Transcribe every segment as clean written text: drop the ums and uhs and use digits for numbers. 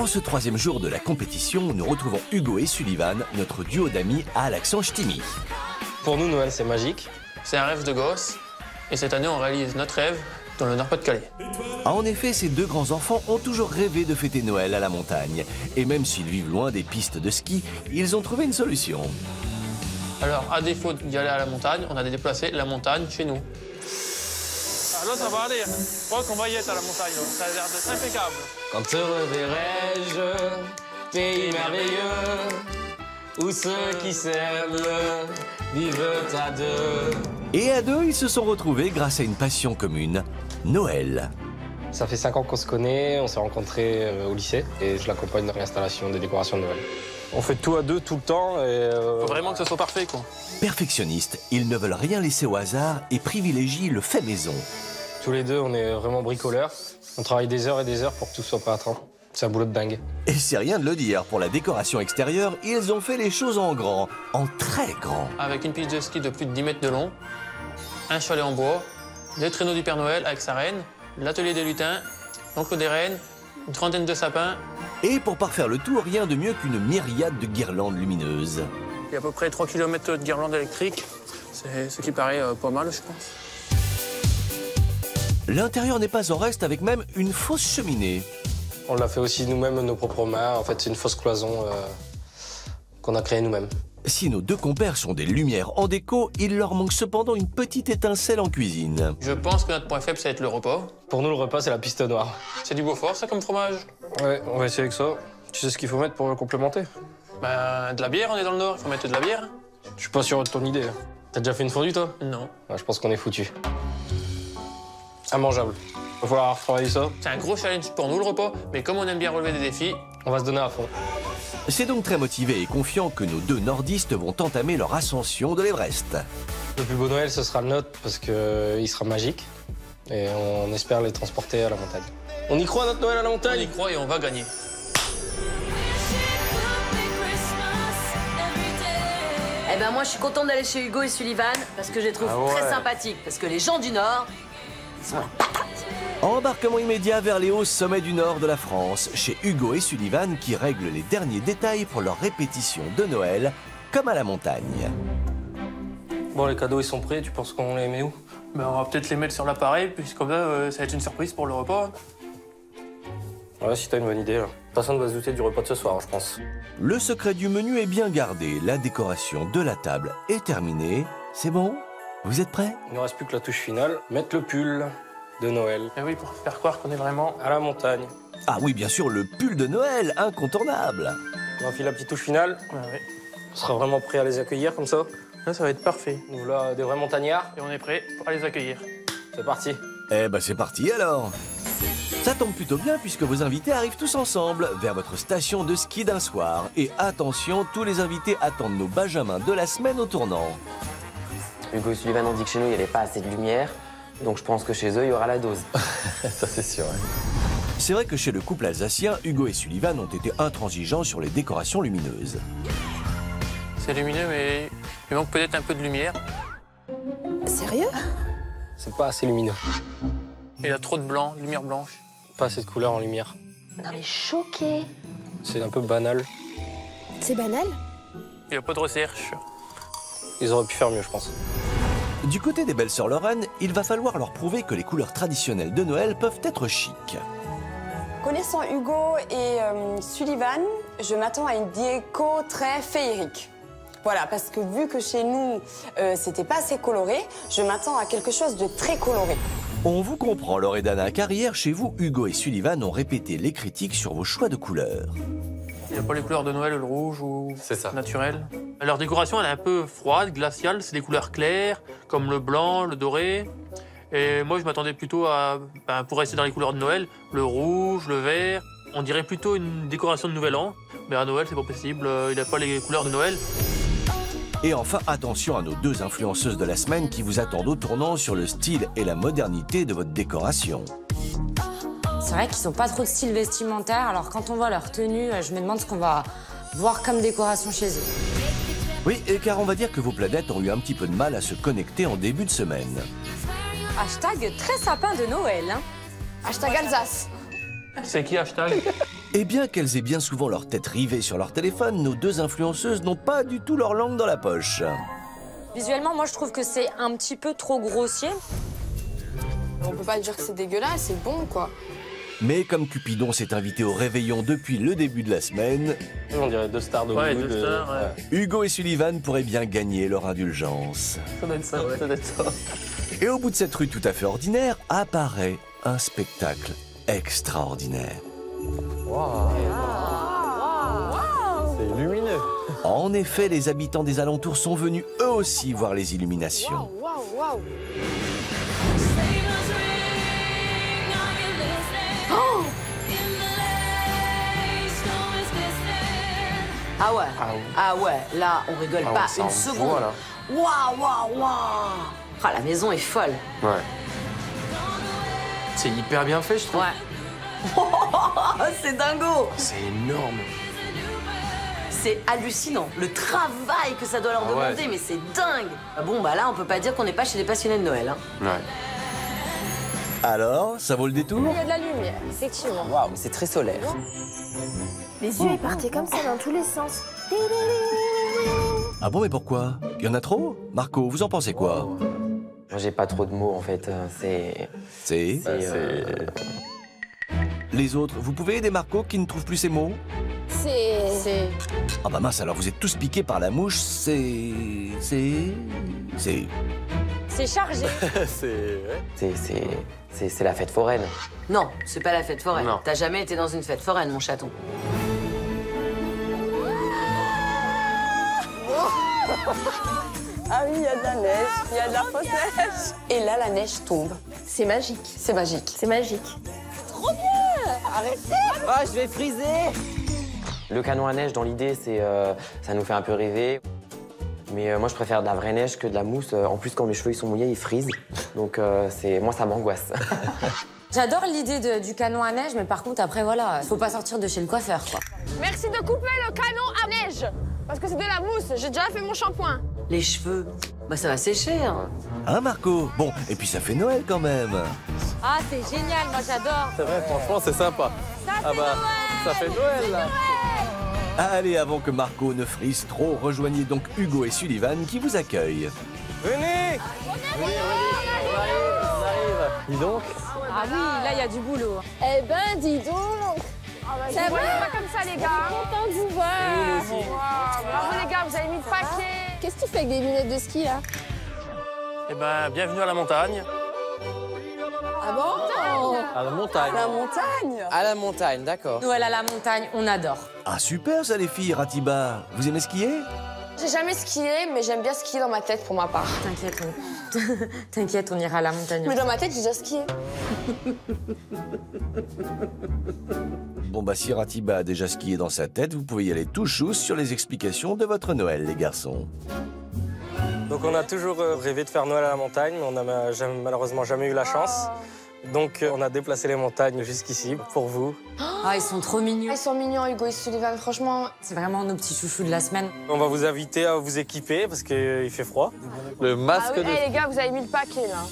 En ce troisième jour de la compétition, nous retrouvons Hugo et Sullivan, notre duo d'amis à l'accent ch'timi. Pour nous, Noël, c'est magique. C'est un rêve de gosse. Et cette année, on réalise notre rêve dans le Nord-Pas-de-Calais. En effet, ces deux grands-enfants ont toujours rêvé de fêter Noël à la montagne. Et même s'ils vivent loin des pistes de ski, ils ont trouvé une solution. Alors, à défaut d'y aller à la montagne, on a déplacé la montagne chez nous. Ah, là, ça va aller. Je crois qu'on va y être à la montagne. Ça a l'air d'être impeccable. Quand te reverrai-je, pays merveilleux, où ceux qui s'aiment vivent à deux. Et à deux, ils se sont retrouvés grâce à une passion commune, Noël. Ça fait 5 ans qu'on se connaît, on s'est rencontrés au lycée et je l'accompagne dans l'installation des décorations de Noël. On fait tout à deux tout le temps et... Faut vraiment que ce soit parfait, quoi. Perfectionnistes, ils ne veulent rien laisser au hasard et privilégient le fait maison. Tous les deux, on est vraiment bricoleurs. On travaille des heures et des heures pour que tout soit prêt à temps. C'est un boulot de dingue. Et c'est rien de le dire, pour la décoration extérieure, ils ont fait les choses en grand, en très grand. Avec une piste de ski de plus de 10 mètres de long, un chalet en bois, les traîneaux du Père Noël avec sa reine, l'atelier des lutins, l'oncle des reines, une trentaine de sapins. Et pour parfaire le tout, rien de mieux qu'une myriade de guirlandes lumineuses. Il y a à peu près 3 km de guirlandes électriques. C'est ce qui paraît pas mal, je pense. L'intérieur n'est pas en reste avec même une fausse cheminée. On l'a fait aussi nous-mêmes de nos propres mains. En fait, c'est une fausse cloison qu'on a créée nous-mêmes. Si nos deux compères sont des lumières en déco, il leur manque cependant une petite étincelle en cuisine. Je pense que notre point faible, ça va être le repas. Pour nous, le repas, c'est la piste noire. C'est du Beaufort, ça, comme fromage? Ouais, on va essayer avec ça. Tu sais ce qu'il faut mettre pour le complémenter? Ben, de la bière, on est dans le Nord, il faut mettre de la bière. Je suis pas sûr de ton idée. T'as déjà fait une fondue, toi? Non. Ouais, je pense qu'on est foutu. Immangeable. Va falloir retravailler ça. C'est un gros challenge pour nous, le repas, mais comme on aime bien relever des défis, On va se donner à fond. C'est donc très motivé et confiant que nos deux nordistes vont entamer leur ascension de l'Everest. Le plus beau Noël, ce sera le nôtre parce qu'il sera magique. Et on espère les transporter à la montagne. On y croit, notre Noël à la on montagne? y croit et on va gagner. Eh ben moi, je suis contente d'aller chez Hugo et Sullivan parce que je les trouve très sympathiques. Parce que les gens du Nord, ils sont... Embarquement immédiat vers les hauts sommets du nord de la France, chez Hugo et Sullivan qui règlent les derniers détails pour leur répétition de Noël, comme à la montagne. Bon, les cadeaux, ils sont prêts. Tu penses qu'on les met où? Ben, on va peut-être les mettre sur l'appareil, puis comme ça, ça va être une surprise pour le repas. Ouais, si t'as une bonne idée, là. Personne ne va se douter du repas de ce soir, je pense. Le secret du menu est bien gardé, la décoration de la table est terminée. C'est bon? Vous êtes prêts? Il ne reste plus que la touche finale. Mettre le pull de Noël Et oui, pour faire croire qu'on est vraiment... à la montagne. Ah oui, bien sûr, le pull de Noël, incontournable. On enfile la petite touche finale. Ouais. On sera vraiment prêt à les accueillir comme ça. Là, ça va être parfait. Nous voilà des vrais montagnards. Et on est prêt pour aller les accueillir. C'est parti. Eh ben c'est parti alors. Ça tombe plutôt bien puisque vos invités arrivent tous ensemble vers votre station de ski d'un soir. Et attention, tous les invités attendent nos benjamins de la semaine au tournant. Hugo et Sullivan ont dit que chez nous, il n'y avait pas assez de lumière. Donc je pense que chez eux, il y aura la dose. Ça, c'est sûr. Ouais. C'est vrai que chez le couple alsacien, Hugo et Sullivan ont été intransigeants sur les décorations lumineuses. C'est lumineux, mais il manque peut-être un peu de lumière. Sérieux? C'est pas assez lumineux. Il y a trop de blanc, de lumière blanche. Pas assez de couleur en lumière. Non mais choqué. C'est un peu banal. C'est banal? Il n'y a pas de recherche. Ils auraient pu faire mieux, je pense. Du côté des belles-sœurs Lorraine, il va falloir leur prouver que les couleurs traditionnelles de Noël peuvent être chic. Connaissant Hugo et Sullivan, je m'attends à une déco très féerique. Voilà, parce que vu que chez nous, c'était pas assez coloré, je m'attends à quelque chose de très coloré. On vous comprend, Loredana, car hier, chez vous, Hugo et Sullivan ont répété les critiques sur vos choix de couleurs. Il n'y a pas les couleurs de Noël, le rouge ou C'est ça. naturel. Leur décoration, elle est un peu froide, glaciale. C'est des couleurs claires, comme le blanc, le doré. Et moi, je m'attendais plutôt à, pour rester dans les couleurs de Noël, le rouge, le vert. On dirait plutôt une décoration de Nouvel An. Mais à Noël, c'est pas possible. Il n'a pas les couleurs de Noël. Et enfin, attention à nos deux influenceuses de la semaine qui vous attendent au tournant sur le style et la modernité de votre décoration. C'est vrai qu'ils n'ont pas trop de style vestimentaire, alors quand on voit leur tenue, je me demande ce qu'on va voir comme décoration chez eux. Oui, et car on va dire que vos planètes ont eu un petit peu de mal à se connecter en début de semaine. Hashtag très sapin de Noël. Hein. Hashtag Alsace. C'est qui hashtag? Et bien qu'elles aient bien souvent leur tête rivée sur leur téléphone, nos deux influenceuses n'ont pas du tout leur langue dans la poche. Visuellement, moi, je trouve que c'est un petit peu trop grossier. On peut pas dire que c'est dégueulasse, c'est bon, quoi. Mais comme Cupidon s'est invité au réveillon depuis le début de la semaine, On dirait deux stars de Ouais, Hollywood. deux stars, ouais. Hugo et Sullivan pourraient bien gagner leur indulgence. Ça doit être ça, ça doit être ça. Et au bout de cette rue tout à fait ordinaire, apparaît un spectacle extraordinaire. C'est lumineux. En effet, les habitants des alentours sont venus eux aussi voir les illuminations. Waouh. Ah ouais. Ah ouais, là, on rigole pas ça une en seconde. voit, là. Waouh. Ah, la maison est folle. Ouais. C'est hyper bien fait, je trouve. Ouais. C'est dingo. C'est énorme. C'est hallucinant. Le travail que ça doit leur Ah ouais. demander, mais c'est dingue. Ah bon, bah là, on peut pas dire qu'on n'est pas chez les passionnés de Noël. Hein. Ouais. Alors, ça vaut le détour? Il y a de la lumière, effectivement. Waouh, mais c'est très solaire. Les yeux, ils partaient comme ça dans tous les sens. Ah bon, mais pourquoi? Il y en a trop? Marco, vous en pensez quoi? Moi, j'ai pas trop de mots, en fait. C'est... Les autres, vous pouvez aider Marco qui ne trouve plus ses mots? C'est... Ah bah mince, alors vous êtes tous piqués par la mouche, c'est chargé. C'est la fête foraine. Non, c'est pas la fête foraine. Non. T'as jamais été dans une fête foraine, mon chaton. Ah oui, il y a de la neige, il y a de la fausse neige. Et là, la neige tombe. C'est magique. C'est magique. C'est magique. Ah, je vais friser! Le canon à neige, dans l'idée, ça nous fait un peu rêver. Mais moi, je préfère de la vraie neige que de la mousse. En plus, quand mes cheveux ils sont mouillés, ils frisent. Donc, moi, ça m'angoisse. J'adore l'idée du canon à neige, mais par contre, après, voilà, faut pas sortir de chez le coiffeur, quoi. Merci de couper le canon à neige. Parce que c'est de la mousse. J'ai déjà fait mon shampoing. Les cheveux, bah ça va sécher. Hein. Hein, Marco? Bon, et puis ça fait Noël quand même. Ah, c'est génial, moi j'adore. C'est vrai, franchement, c'est sympa. Ça fait Noël, là. Allez, avant que Marco ne frise trop, rejoignez donc Hugo et Sullivan qui vous accueillent. Venez! On arrive. Dis donc. Ah oui, là, il y a du boulot. Eh ben, dis donc. Ça va pas comme ça, les gars. Content de vous voir. Bravo les gars, vous avez mis le paquet. Qu'est-ce que tu fais avec des lunettes de ski, là? Eh ben, bienvenue à la montagne. Ah bon? À la montagne. La montagne. À la montagne, d'accord. Noël à la montagne, on adore. Ah super ça les filles, Ratiba. Vous aimez skier? J'ai jamais skié, mais j'aime bien skier dans ma tête pour ma part. T'inquiète, on ira à la montagne. Mais dans ma tête, j'ai déjà skié. Bon bah si Ratiba a déjà skié dans sa tête, vous pouvez y aller tout chousse sur les explications de votre Noël les garçons. Donc on a toujours rêvé de faire Noël à la montagne, mais on n'a malheureusement jamais eu la chance. Donc on a déplacé les montagnes jusqu'ici pour vous. Ah, ils sont trop mignons. Ils sont mignons, Hugo et Sullivan, franchement. C'est vraiment nos petits chouchous de la semaine. On va vous inviter à vous équiper parce qu'il fait froid. Le Ah masque oui, les gars, vous avez mis le paquet, là.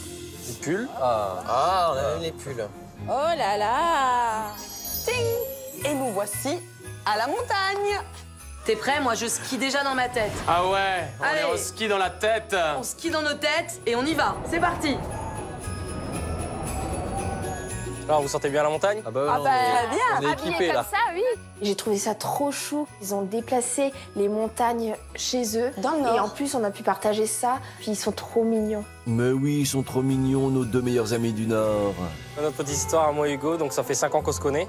du pull. Ah, on a même les pulls. Oh là là. Ting. Et nous voici à la montagne. T'es prêt? Moi, je skie déjà dans ma tête. Ah ouais, on Allez. est au ski dans la tête. On skie dans nos têtes et on y va. C'est parti. Alors vous sentez bien la montagne? Ah bien. On est Habillés équipés comme là. ça, oui. J'ai trouvé ça trop chou. Ils ont déplacé les montagnes chez eux. Dans le Nord. Et en plus, on a pu partager ça. Puis ils sont trop mignons. Mais oui, ils sont trop mignons, nos deux meilleurs amis du Nord. Notre petite histoire à moi et Hugo, donc ça fait 5 ans qu'on se connaît.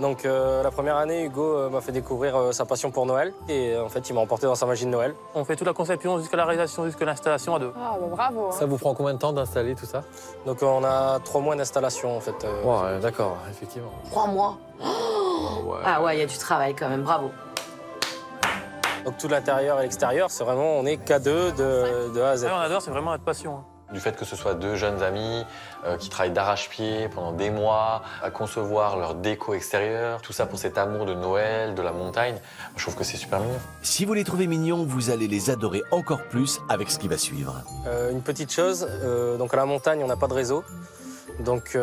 Donc la première année, Hugo m'a fait découvrir sa passion pour Noël. Et en fait, il m'a emporté dans sa magie de Noël. On fait toute la conception jusqu'à la réalisation, jusqu'à l'installation à deux. Ah, bah, bravo. Ça vous prend combien de temps d'installer tout ça? Donc on a 3 mois d'installation en fait. Ouais, d'accord, effectivement. 3 mois. Ah ouais, il y a du travail quand même, bravo. Donc tout l'intérieur et l'extérieur, c'est vraiment, on est K2 de A à Z. Ouais, on adore, c'est vraiment notre passion. Hein. Du fait que ce soit deux jeunes amis qui travaillent d'arrache-pied pendant des mois à concevoir leur déco extérieure, tout ça pour cet amour de Noël, de la montagne, je trouve que c'est super mignon. Si vous les trouvez mignons, vous allez les adorer encore plus avec ce qui va suivre. Une petite chose, donc à la montagne, on n'a pas de réseau. Donc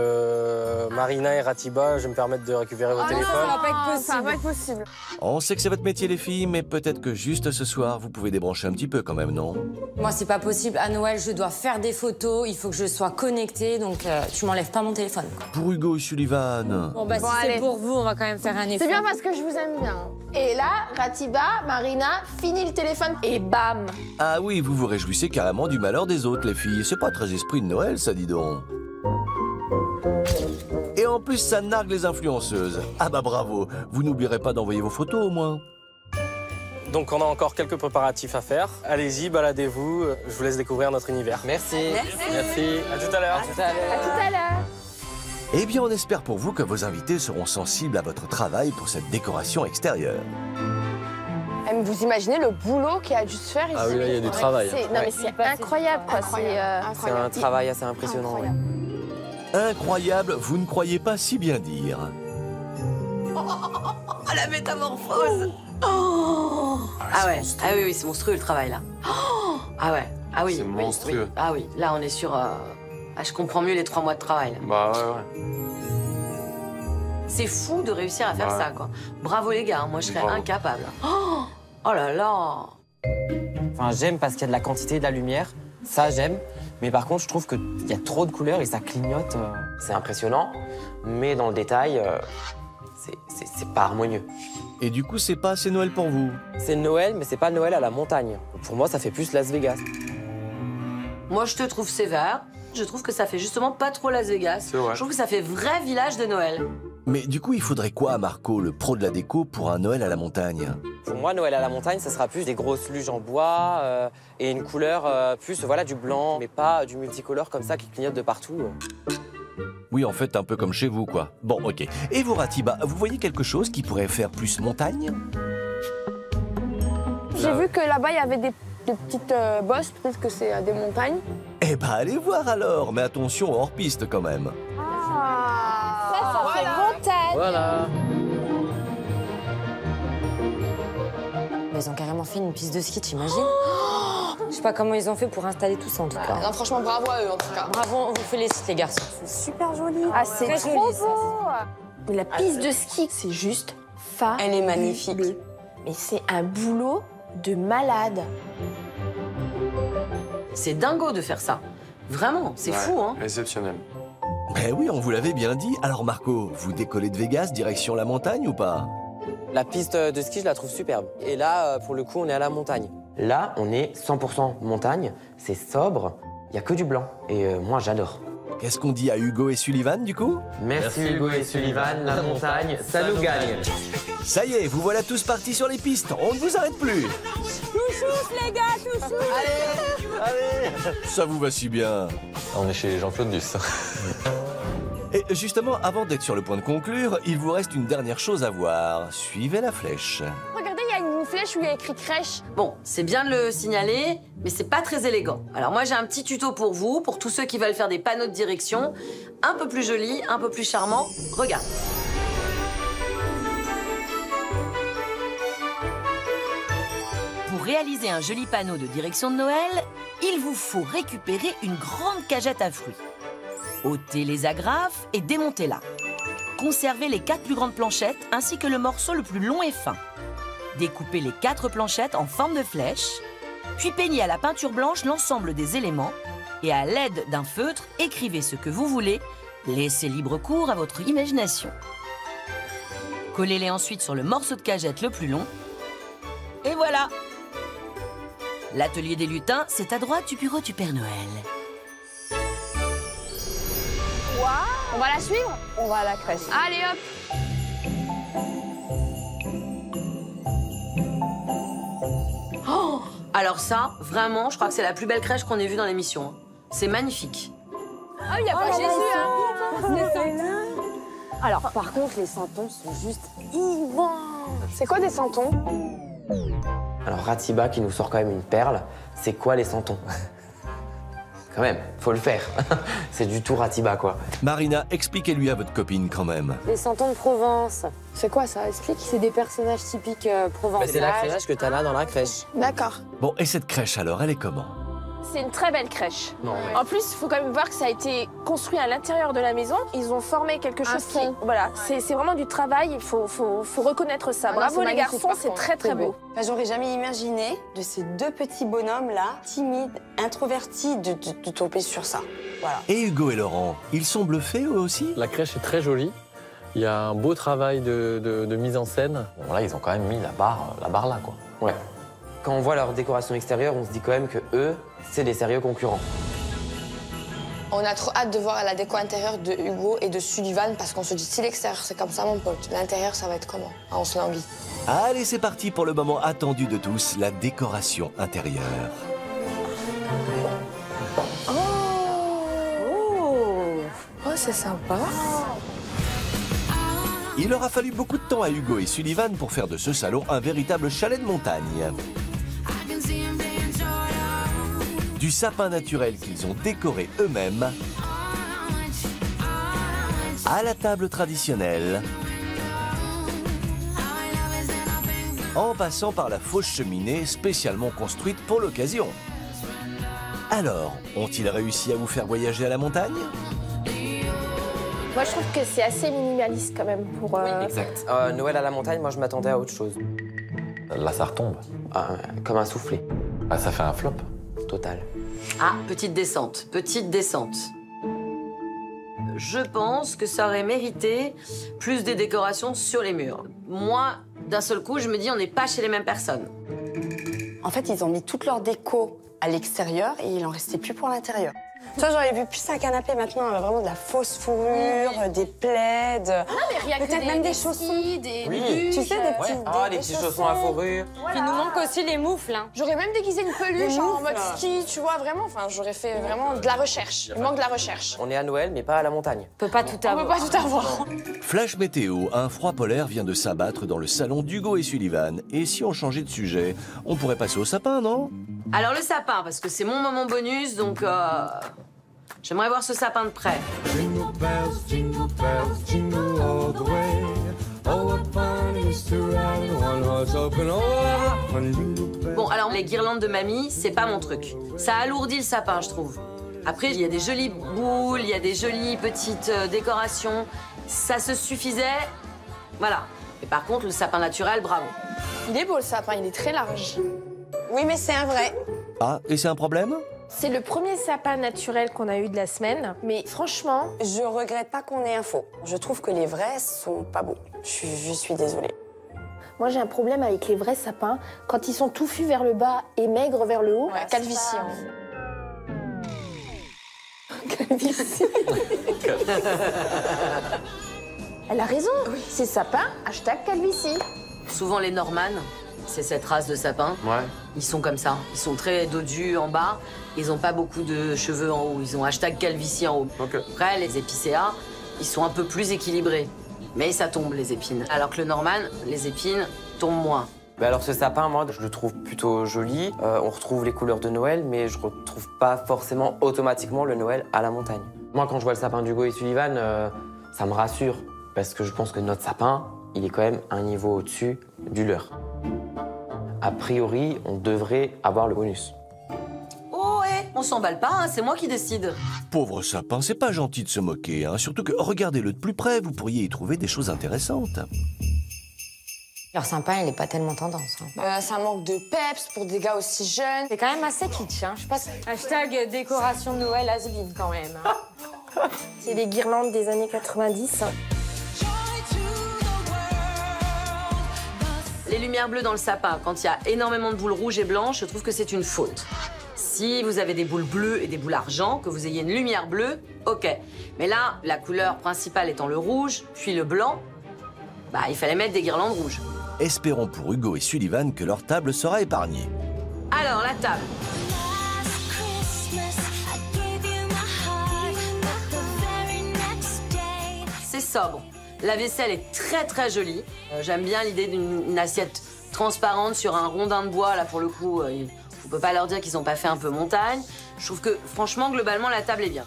Marina et Ratiba, je vais me permettre de récupérer vos téléphones. Ça va pas être possible. Ça va pas être possible. On sait que c'est votre métier les filles, mais peut-être que juste ce soir, vous pouvez débrancher un petit peu quand même, non? Moi, c'est pas possible. À Noël, je dois faire des photos, il faut que je sois connectée, donc tu m'enlèves pas mon téléphone. Pour Hugo et Sullivan. Bon, bah, si c'est pour vous, on va quand même faire un effort. C'est bien parce que je vous aime bien. Et là, Ratiba, Marina, fini le téléphone et bam. Ah oui, vous vous réjouissez carrément du malheur des autres, les filles. C'est pas très esprit de Noël, ça, dis donc. Et en plus, ça nargue les influenceuses. Ah bah bravo, vous n'oublierez pas d'envoyer vos photos au moins. Donc on a encore quelques préparatifs à faire. Allez-y, baladez-vous. Je vous laisse découvrir notre univers. Merci. Merci. À tout à l'heure. À tout à l'heure. Eh bien, on espère pour vous que vos invités seront sensibles à votre travail pour cette décoration extérieure. Vous imaginez le boulot qui a dû se faire ici? Ah oui, là, il y a du travail. Non, mais c'est incroyable, quoi. C'est un travail assez impressionnant. Ouais. Incroyable, vous ne croyez pas si bien dire. Oh, la métamorphose. Oh. Ah ouais, ah oui, oui, c'est monstrueux le travail là. Oh. Ah ouais, ah oui. C'est monstrueux. Oui. Ah oui, là on est sur... Ah, je comprends mieux les 3 mois de travail. Là. Bah ouais. C'est fou de réussir à faire ça, quoi. Bravo les gars, moi je serais incapable. Oh, oh là là. Enfin, j'aime parce qu'il y a de la quantité et de la lumière. Ça, j'aime. Mais par contre, je trouve qu'il y a trop de couleurs et ça clignote. C'est impressionnant, mais dans le détail, c'est pas harmonieux. Et du coup, c'est pas assez Noël pour vous? C'est Noël, mais c'est pas Noël à la montagne. Pour moi, ça fait plus Las Vegas. Moi, je te trouve sévère. Je trouve que ça fait justement pas trop Las Vegas. C'est vrai. Je trouve que ça fait vrai village de Noël. Mais du coup, il faudrait quoi à Marco, le pro de la déco, pour un Noël à la montagne? Pour moi, Noël à la montagne, ça sera plus des grosses luges en bois et une couleur plus, voilà, du blanc, mais pas du multicolore comme ça qui clignote de partout. Oui, en fait, un peu comme chez vous, quoi. Bon, ok. Et vous, Ratiba, vous voyez quelque chose qui pourrait faire plus montagne? J'ai vu que là-bas, il y avait des petites bosses, peut-être que c'est des montagnes. Eh ben, allez voir alors, mais attention, hors piste quand même. Ah, ça fait montagne. Voilà. Ils ont carrément fait une piste de ski, t'imagines? Je sais pas comment ils ont fait pour installer tout ça, en tout cas. Non, franchement, bravo à eux, en tout cas. Bravo, on vous félicite, les garçons. C'est super joli. Ah, c'est Très trop joli, beau. Mais la piste de ski, c'est juste fabuleux. Elle est magnifique. Mais c'est un boulot de malade. C'est dingo de faire ça. Vraiment, c'est fou, hein. Exceptionnel. Ben oui, on vous l'avait bien dit. Alors Marco, vous décollez de Vegas, direction la montagne ou pas? La piste de ski, je la trouve superbe. Et là, pour le coup, on est à la montagne. Là, on est 100% montagne. C'est sobre. Il n'y a que du blanc. Et moi, j'adore. Qu'est-ce qu'on dit à Hugo et Sullivan, du coup? Merci Hugo et Sullivan. La montagne, ça nous gagne. Ça y est, vous voilà tous partis sur les pistes. On ne vous arrête plus. Touchous, les gars, touchous. Allez. Ça vous va si bien. On est chez Jean-Claude Duss. Et justement, avant d'être sur le point de conclure, il vous reste une dernière chose à voir. Suivez la flèche. Regardez, il y a une flèche où il y a écrit crèche. Bon, c'est bien de le signaler, mais c'est pas très élégant. Alors moi, j'ai un petit tuto pour vous, pour tous ceux qui veulent faire des panneaux de direction, un peu plus jolis, un peu plus charmants. Regarde. Pour réaliser un joli panneau de direction de Noël, il vous faut récupérer une grande cagette à fruits. Ôtez les agrafes et démontez-la. Conservez les 4 plus grandes planchettes ainsi que le morceau le plus long et fin. Découpez les 4 planchettes en forme de flèche, puis peignez à la peinture blanche l'ensemble des éléments et à l'aide d'un feutre, écrivez ce que vous voulez. Laissez libre cours à votre imagination. Collez-les ensuite sur le morceau de cagette le plus long. Et voilà! L'atelier des lutins, c'est à droite du bureau du Père Noël. On va la suivre? On va à la crèche. Allez, hop. Oh, alors ça, vraiment, je crois que c'est la plus belle crèche qu'on ait vue dans l'émission. C'est magnifique. Ah, il n'y a pas Jésus, hein. Alors, par contre, les santons sont juste immenses. C'est quoi des santons? Alors, Ratiba qui nous sort quand même une perle. C'est quoi les santons? Quand même, faut le faire. C'est du tout Ratiba, quoi. Marina, expliquez-lui à votre copine quand même. Les santons de Provence. C'est quoi ça? Explique. C'est des personnages typiques provençaux. C'est la crèche que t'as là dans la crèche. D'accord. Bon, et cette crèche alors, elle est comment? C'est une très belle crèche. Non, mais- En plus, il faut quand même voir que ça a été construit à l'intérieur de la maison. Ils ont formé quelque chose qui... Voilà, c'est vraiment du travail, il faut reconnaître ça. Ah non, Bravo c'est les magnifique, garçons, par c'est contre. très très C'est beau. Enfin, j'aurais jamais imaginé de ces deux petits bonhommes-là, timides, introvertis, de tomber sur ça. Voilà. Et Hugo et Laurent, ils sont bluffés eux aussi? La crèche est très jolie. Il y a un beau travail de mise en scène. Bon, là, ils ont quand même mis la barre là, quoi. Ouais. Quand on voit leur décoration extérieure, on se dit quand même que eux, c'est des sérieux concurrents. On a trop hâte de voir la déco intérieure de Hugo et de Sullivan parce qu'on se dit si l'extérieur c'est comme ça mon pote, l'intérieur ça va être comment? Ah, on se languit. Allez, c'est parti pour le moment attendu de tous, la décoration intérieure. Oh, c'est sympa. Il aura fallu beaucoup de temps à Hugo et Sullivan pour faire de ce salon un véritable chalet de montagne. Du sapin naturel qu'ils ont décoré eux-mêmes, à la table traditionnelle, en passant par la fausse cheminée spécialement construite pour l'occasion. Alors, ont-ils réussi à vous faire voyager à la montagne? Moi, je trouve que c'est assez minimaliste quand même pour... Exact. Noël à la montagne, moi je m'attendais à autre chose. Là, ça retombe. Comme un soufflet. Ah, ça fait un flop. Total. Ah, petite descente, petite descente. Je pense que ça aurait mérité plus des décorations sur les murs. Moi, d'un seul coup, je me dis, on n'est pas chez les mêmes personnes. En fait, ils ont mis toute leur déco à l'extérieur et il en restait plus pour l'intérieur. Toi, j'aurais vu plus un canapé maintenant, vraiment de la fausse fourrure, des plaids, peut-être même des chaussons. Oui. Tu sais, des petits, les petits chaussons à fourrure. Il nous manque aussi les moufles. Hein. J'aurais même déguisé une peluche en mode ski, tu vois, vraiment. Enfin, j'aurais fait vraiment de la recherche. Il manque de la recherche. On est à Noël, mais pas à la montagne. On peut pas tout On avoir. peut pas tout avoir. Flash météo, un froid polaire vient de s'abattre dans le salon d'Hugo et Sullivan. Et si on changeait de sujet, on pourrait passer au sapin, non? Alors le sapin, parce que c'est mon moment bonus, donc j'aimerais voir ce sapin de près. Bon, alors les guirlandes de mamie, c'est pas mon truc. Ça alourdit le sapin, je trouve. Après, il y a des jolies boules, il y a des jolies petites décorations. Ça se suffisait, voilà. Et par contre, le sapin naturel, bravo. Il est beau le sapin, il est très large. Oui, mais c'est un vrai. Ah, et c'est un problème? C'est le premier sapin naturel qu'on a eu de la semaine, mais franchement... Je regrette pas qu'on ait un faux. Je trouve que les vrais sont pas beaux. Je suis désolée. Moi, j'ai un problème avec les vrais sapins. Quand ils sont touffus vers le bas et maigres vers le haut, Ouais, calvitie. Calvitie. Elle a raison. Ces sapins, #calvitie. Souvent les Normannes, c'est cette race de sapin. Ouais. Ils sont comme ça. Ils sont très dodus en bas. Ils n'ont pas beaucoup de cheveux en haut. Ils ont #calvitie en haut. Ok. Après, les épicéas, ils sont un peu plus équilibrés. Mais ça tombe, les épines. Alors que le Norman, les épines tombent moins. Mais alors ce sapin, moi, je le trouve plutôt joli. On retrouve les couleurs de Noël, mais je retrouve pas forcément automatiquement le Noël à la montagne. Moi, quand je vois le sapin d'Hugo et Sullivan, ça me rassure. Parce que je pense que notre sapin, il est quand même un niveau au-dessus du leur. A priori, on devrait avoir le bonus. Oh, on s'emballe pas, hein, c'est moi qui décide. Pauvre sapin, c'est pas gentil de se moquer, hein. Surtout que regardez-le de plus près, vous pourriez y trouver des choses intéressantes. Leur sapin, il est pas tellement tendance. Hein. Ça manque de peps pour des gars aussi jeunes. C'est quand même assez kitsch, hein. Je sais pas. #décoration de Noël has-been quand même. Hein. C'est les guirlandes des années 90. Les lumières bleues dans le sapin, quand il y a énormément de boules rouges et blanches, je trouve que c'est une faute. Si vous avez des boules bleues et des boules argent, que vous ayez une lumière bleue, ok. Mais là, la couleur principale étant le rouge, puis le blanc, bah il fallait mettre des guirlandes rouges. Espérons pour Hugo et Sullivan que leur table sera épargnée. Alors, la table. C'est sobre. La vaisselle est très très jolie. J'aime bien l'idée d'une assiette transparente sur un rondin de bois. Là, pour le coup, on peut pas leur dire qu'ils n'ont pas fait un peu montagne. Je trouve que, franchement, globalement, la table est bien.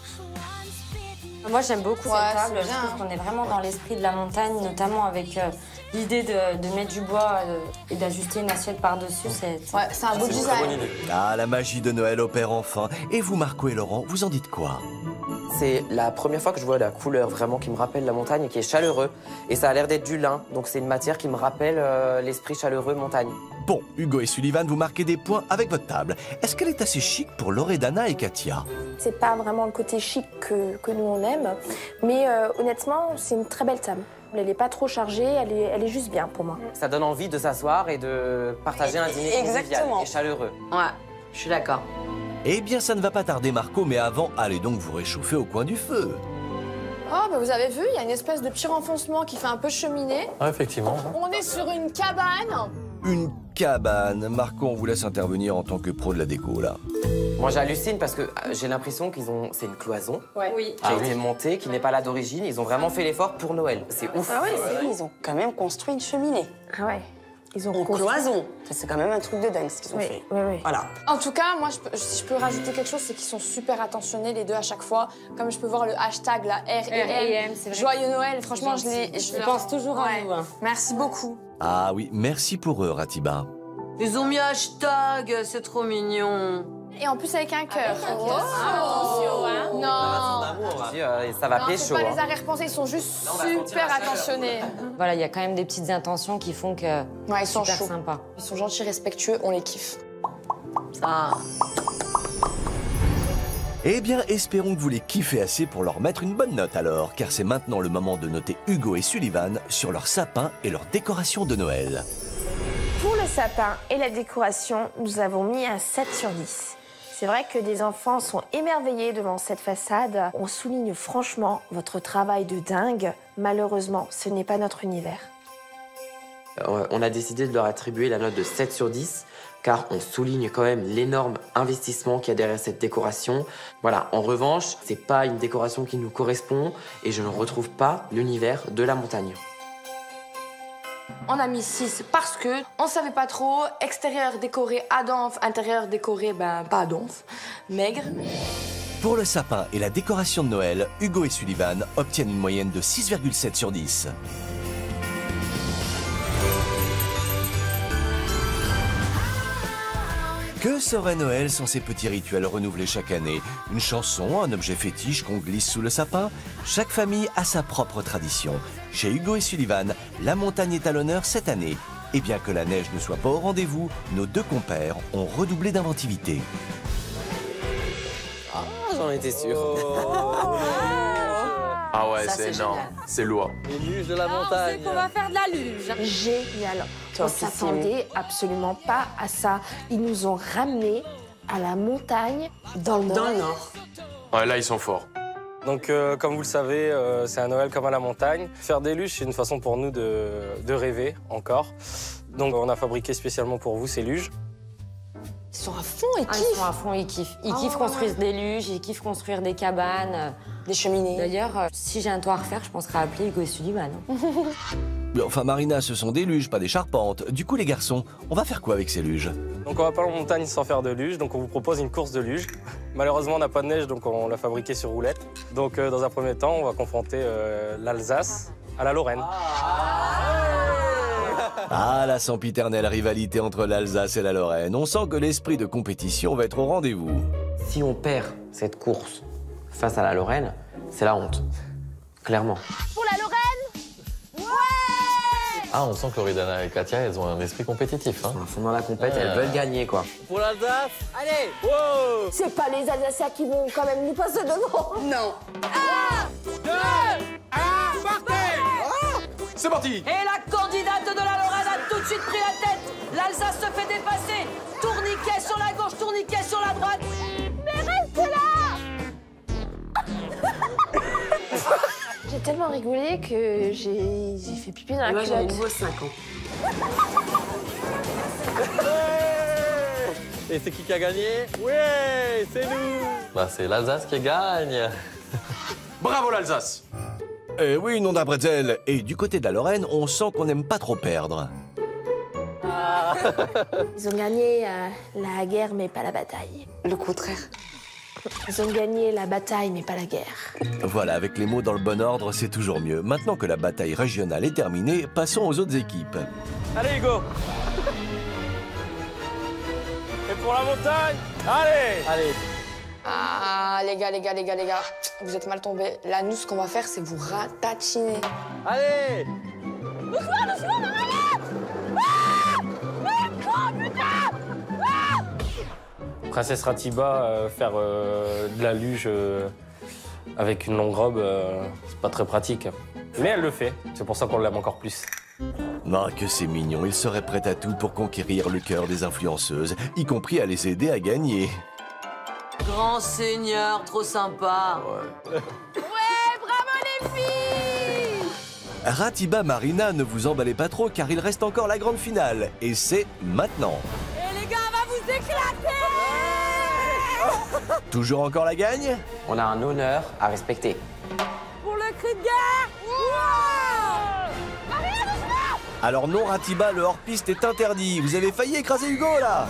Moi, j'aime beaucoup Ouais, cette table. c'est Je bien, trouve qu'on est vraiment dans l'esprit de la montagne, notamment avec L'idée de mettre du bois et d'ajuster une assiette par-dessus, c'est un beau design. Ah, la magie de Noël opère enfin. Et vous, Marco et Laurent, vous en dites quoi? C'est la première fois que je vois la couleur vraiment qui me rappelle la montagne et qui est chaleureux. Et ça a l'air d'être du lin, donc c'est une matière qui me rappelle l'esprit chaleureux montagne. Bon, Hugo et Sullivan, vous marquez des points avec votre table. Est-ce qu'elle est assez chic pour Loredana et Katia? C'est pas vraiment le côté chic que nous on aime, mais honnêtement, c'est une très belle table. Elle n'est pas trop chargée, elle est juste bien pour moi. Ça donne envie de s'asseoir et de partager un dîner convivial et chaleureux. Ouais, je suis d'accord. Eh bien, ça ne va pas tarder, Marco, mais avant, allez donc vous réchauffer au coin du feu. Oh, bah vous avez vu, il y a une espèce de petit renfoncement qui fait un peu cheminée. Ah, effectivement. On est sur une cabane. Une cabane. Marco, on vous laisse intervenir en tant que pro de la déco, là. Moi, j'hallucine parce que j'ai l'impression c'est une cloison qui a été montée, qui n'est pas là d'origine. Ils ont vraiment fait l'effort pour Noël. C'est ouf. Ah ouais, ils ont quand même construit une cheminée. Ah ouais. Ils ont en cloison. C'est quand même un truc de dingue ce qu'ils ont fait. Oui. Voilà. En tout cas, moi, si je peux rajouter quelque chose, c'est qu'ils sont super attentionnés les deux à chaque fois. Comme je peux voir le hashtag, la R&M, Joyeux Noël. Franchement, je pense toujours à vous. Merci beaucoup. Ah oui, merci pour eux, Ratiba. Ils ont mis hashtag, c'est trop mignon. Et en plus avec un cœur. Attention, hein. Non. Ça va Non, pécho. faut pas les arrière-pensées, ils sont juste super attentionnés. Voilà, il y a quand même des petites intentions qui font que Ouais, ils sont super chauds. sympa. Ils sont gentils, respectueux, on les kiffe. Ça. Eh bien, espérons que vous les kiffez assez pour leur mettre une bonne note alors, car c'est maintenant le moment de noter Hugo et Sullivan sur leur sapin et leur décoration de Noël. Pour le sapin et la décoration, nous avons mis un 7 sur 10. C'est vrai que des enfants sont émerveillés devant cette façade. On souligne franchement votre travail de dingue. Malheureusement, ce n'est pas notre univers. On a décidé de leur attribuer la note de 7 sur 10, car on souligne quand même l'énorme investissement qu'il y a derrière cette décoration. Voilà, en revanche, c'est pas une décoration qui nous correspond et je ne retrouve pas l'univers de la montagne. On a mis 6 parce que on savait pas trop. Extérieur décoré à donf, intérieur décoré, pas à donf, maigre. Pour le sapin et la décoration de Noël, Hugo et Sullivan obtiennent une moyenne de 6,7 sur 10. Que serait Noël sans ces petits rituels renouvelés chaque année? Une chanson, un objet fétiche qu'on glisse sous le sapin? Chaque famille a sa propre tradition. Chez Hugo et Sullivan, la montagne est à l'honneur cette année. Et bien que la neige ne soit pas au rendez-vous, nos deux compères ont redoublé d'inventivité. Ah, j'en étais sûr. Ah ouais, Ça, c'est c'est énorme. génial. C'est lourd. Les luges de la montagne. On va faire de la luge. Génial. On Topissime. s'attendait absolument pas à ça. Ils nous ont ramenés à la montagne dans le nord. Dans le nord. Ouais, là, ils sont forts. Donc, comme vous le savez, c'est un Noël comme à la montagne. Faire des luges, c'est une façon pour nous de rêver encore. Donc, on a fabriqué spécialement pour vous ces luges. Ils sont à fond, ils Ah, ils kiffent. sont à fond, ils kiffent. Ils kiffent construire des luges, ils kiffent construire des cabanes. Des cheminées. D'ailleurs, si j'ai un toit à refaire, je penserais à appeler Hugo et Sullivan. Mais enfin, Marina, ce sont des luges, pas des charpentes. Du coup, les garçons, on va faire quoi avec ces luges? Donc, on va pas en montagne sans faire de luge. Donc, on vous propose une course de luge. Malheureusement, on n'a pas de neige, donc on l'a fabriqué sur roulette. Donc, dans un premier temps, on va confronter l'Alsace à la Lorraine. Ah, la sempiternelle rivalité entre l'Alsace et la Lorraine. On sent que l'esprit de compétition va être au rendez-vous. Si on perd cette course face à la Lorraine, c'est la honte. Clairement. Pour la Lorraine. Ah, on sent que Loredana et Katia, elles ont un esprit compétitif. Hein. Elles sont dans la compète, elles veulent gagner, quoi. Pour l'Alsace, Allez, wow! c'est pas les Alsaciens qui vont quand même nous passer devant. Non. C'est parti! Et la candidate de la Lorraine a tout de suite pris la tête. L'Alsace se fait dépasser. Tourniquet sur la gauche, tourniquet sur la droite. J'ai tellement rigolé que j'ai fait pipi dans la culotte. nouveau 5 ans. Et c'est qui a gagné? Ouais, c'est nous! Bah, c'est l'Alsace qui gagne. Bravo l'Alsace! Eh oui, nom d'un bretzel. Et du côté de la Lorraine, on sent qu'on n'aime pas trop perdre. Ils ont gagné la guerre, mais pas la bataille. Le contraire. Ils ont gagné la bataille, mais pas la guerre. Voilà, avec les mots dans le bon ordre, c'est toujours mieux. Maintenant que la bataille régionale est terminée, passons aux autres équipes. Allez, Hugo. Et pour la montagne, allez. Allez. Ah, les gars, vous êtes mal tombés. Là, nous, ce qu'on va faire, c'est vous ratatiner. Allez. Doucement, Princesse Ratiba, faire de la luge avec une longue robe, c'est pas très pratique. Mais elle le fait, c'est pour ça qu'on l'aime encore plus. Ah, que c'est mignon, il serait prêt à tout pour conquérir le cœur des influenceuses, y compris à les aider à gagner. Grand seigneur, trop sympa. Ouais, bravo les filles! Ratiba Marina, ne vous emballez pas trop car il reste encore la grande finale. Et c'est maintenant. Et les gars, on va vous éclater! Toujours encore la gagne? On a un honneur à respecter. Pour le cri de guerre! Alors non, Ratiba, le hors-piste est interdit. Vous avez failli écraser Hugo, là.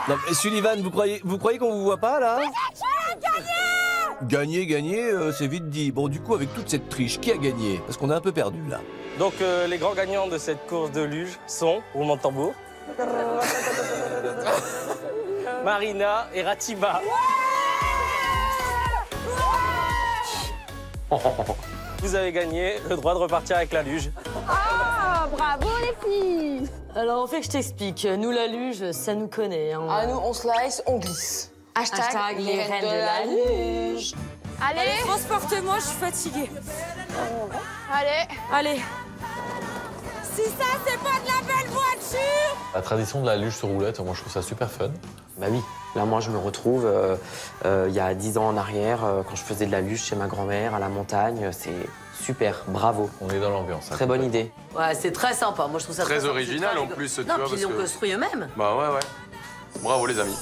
Non, mais Sullivan, vous croyez qu'on vous voit pas, là? Gagner, c'est vite dit. Bon, du coup, avec toute cette triche, qui a gagné? Parce qu'on est un peu perdu, là. Donc, les grands gagnants de cette course de luge sont, roulement de tambour, Marina et Ratiba. Vous avez gagné le droit de repartir avec la luge. Ah, bravo les filles! Alors, en fait, je t'explique. Nous, la luge, ça nous connaît. Hein. Ah, nous, on slice, on glisse. Hashtag les reines de la luge. Allez, Transporte-moi, je suis fatiguée. allez. Si ça, c'est pas de la belle voiture! La tradition de la luge sur roulette, moi je trouve ça super fun. Bah oui, là moi je me retrouve il y a 10 ans en arrière, quand je faisais de la luge chez ma grand-mère à la montagne. C'est super, bravo. On est dans l'ambiance. Très bonne idée. Ouais, c'est très sympa. Moi, je trouve ça Très sympa. original en plus, tu Non, vois. puis ils l'ont construit eux-mêmes. Bah ouais. Bravo les amis.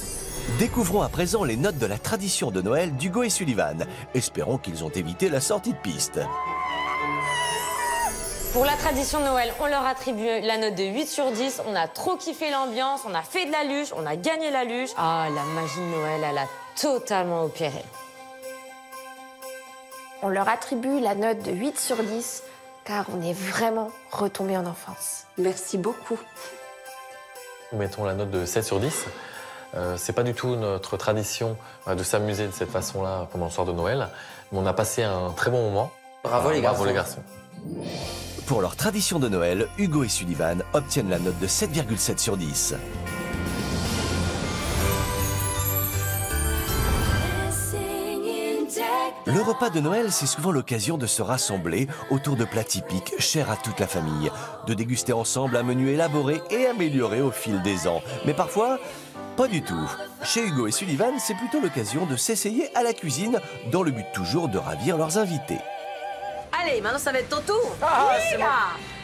Découvrons à présent les notes de la tradition de Noël d'Hugo et Sullivan. Espérons qu'ils ont évité la sortie de piste. Pour la tradition de Noël, on leur attribue la note de 8 sur 10. On a trop kiffé l'ambiance, on a fait de la luge, on a gagné la luge. Ah, la magie de Noël, elle a totalement opéré. On leur attribue la note de 8 sur 10 car on est vraiment retombé en enfance. Merci beaucoup. Nous mettons la note de 7 sur 10. C'est pas du tout notre tradition de s'amuser de cette façon-là pendant le soir de Noël. Mais on a passé un très bon moment. Bravo les garçons. Bravo les garçons. Pour leur tradition de Noël, Hugo et Sullivan obtiennent la note de 7,7 sur 10. Le repas de Noël, c'est souvent l'occasion de se rassembler autour de plats typiques, chers à toute la famille, de déguster ensemble un menu élaboré et amélioré au fil des ans. Mais parfois, pas du tout. Chez Hugo et Sullivan, c'est plutôt l'occasion de s'essayer à la cuisine, dans le but toujours de ravir leurs invités. Allez, maintenant, ça va être ton tour. Ah, oui, c'est là.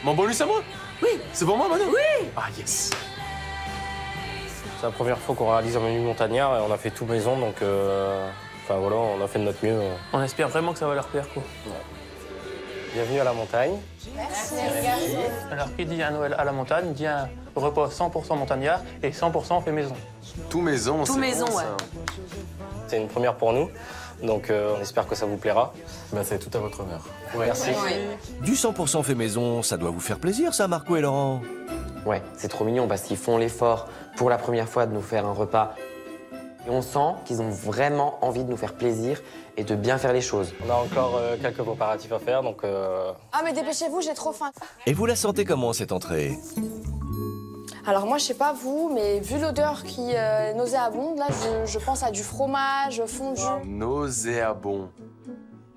Mon bonus à moi? Oui. C'est pour moi maintenant? Oui. Ah yes. C'est la première fois qu'on réalise un menu montagnard et on a fait tout maison, donc enfin voilà, on a fait de notre mieux. On espère vraiment que ça va leur plaire, quoi. Bienvenue à la montagne. Merci. Alors, qui dit un Noël à la montagne, dit un repas 100% montagnard et 100% fait maison. Tout maison, Tout c'est maison, bon, ouais. ça. C'est une première pour nous, donc on espère que ça vous plaira. Ben, c'est tout à votre honneur. Merci. Du 100% fait maison, ça doit vous faire plaisir, ça, Marco et Laurent? Ouais, c'est trop mignon parce qu'ils font l'effort pour la première fois de nous faire un repas. Et on sent qu'ils ont vraiment envie de nous faire plaisir et de bien faire les choses. On a encore quelques préparatifs à faire, donc... Ah, mais dépêchez-vous, j'ai trop faim. Et vous la sentez comment, cette entrée? Alors moi, je sais pas vous, mais vu l'odeur qui est nauséabonde, là, je pense à du fromage fondu. Nauséabond.